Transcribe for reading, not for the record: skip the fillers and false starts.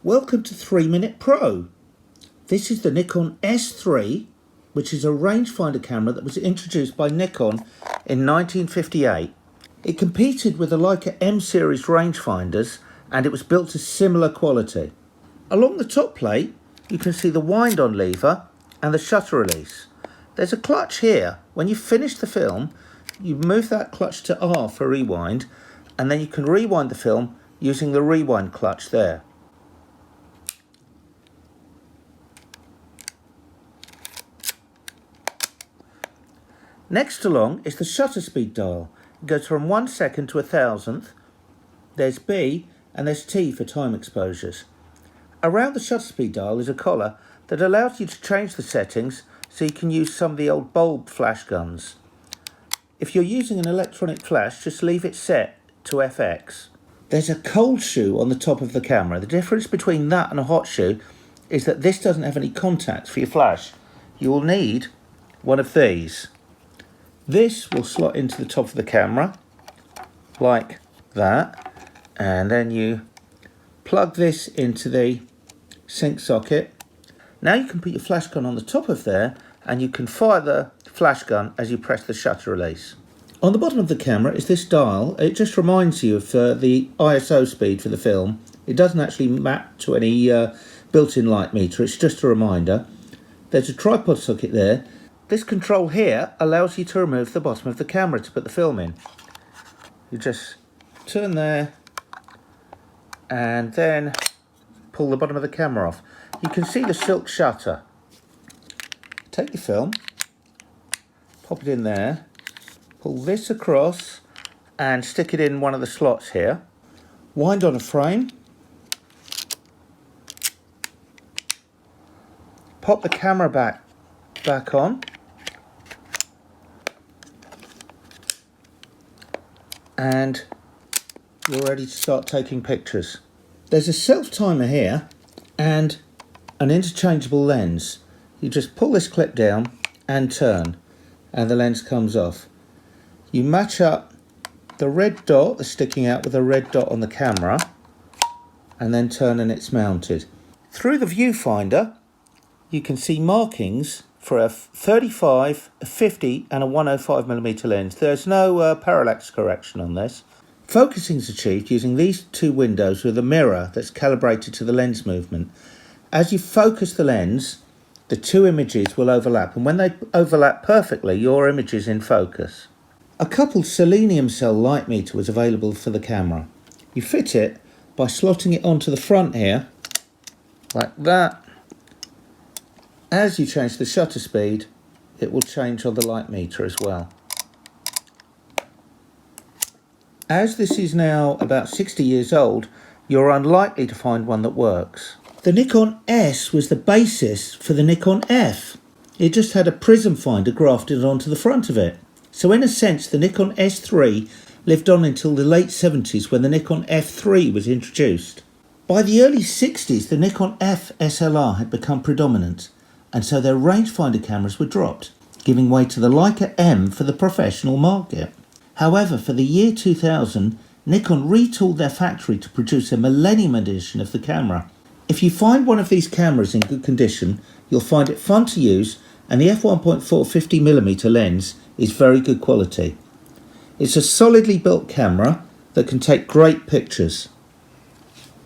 Welcome to 3 Minute Pro. This is the Nikon S3, which is a rangefinder camera that was introduced by Nikon in 1958. It competed with the Leica M series rangefinders and it was built to similar quality. Along the top plate you can see the wind on lever and the shutter release. There's a clutch here. When you finish the film you move that clutch to R for rewind, and then you can rewind the film using the rewind clutch there. Next along is the shutter speed dial. It goes from 1 second to 1,000th. There's B and there's T for time exposures. Around the shutter speed dial is a collar that allows you to change the settings so you can use some of the old bulb flash guns. If you're using an electronic flash, just leave it set to FX. There's a cold shoe on the top of the camera. The difference between that and a hot shoe is that this doesn't have any contacts for your flash. You will need one of these. This will slot into the top of the camera like that, and then you plug this into the sync socket. Now you can put your flash gun on the top of there and you can fire the flash gun as you press the shutter release. On the bottom of the camera is this dial. It just reminds you of the ISO speed for the film. It doesn't actually map to any built-in light meter, it's just a reminder. There's a tripod socket there. This control here allows you to remove the bottom of the camera to put the film in. You just turn there and then pull the bottom of the camera off. You can see the silk shutter. Take your film, pop it in there, pull this across and stick it in one of the slots here. Wind on a frame. Pop the camera back on. And you're ready to start taking pictures. There's a self timer here and an interchangeable lens. You just pull this clip down and turn and the lens comes off. You match up the red dot that's sticking out with a red dot on the camera and then turn and it's mounted. Through the viewfinder you can see markings for a 35, a 50 and a 105mm lens. There's no parallax correction on this. Focusing is achieved using these two windows with a mirror that's calibrated to the lens movement. As you focus the lens, the two images will overlap, and when they overlap perfectly, your image is in focus. A coupled selenium cell light meter was available for the camera. You fit it by slotting it onto the front here, like that. As you change the shutter speed, it will change on the light meter as well. As this is now about 60 years old, you're unlikely to find one that works. The Nikon S was the basis for the Nikon F. It just had a prism finder grafted onto the front of it. So in a sense, the Nikon S3 lived on until the late 70s when the Nikon F3 was introduced. By the early 60s, the Nikon F SLR had become predominant, and so their rangefinder cameras were dropped, giving way to the Leica M for the professional market. However, for the year 2000, Nikon retooled their factory to produce a Millennium edition of the camera. If you find one of these cameras in good condition, you'll find it fun to use, and the f1.4 50mm lens is very good quality. It's a solidly built camera that can take great pictures.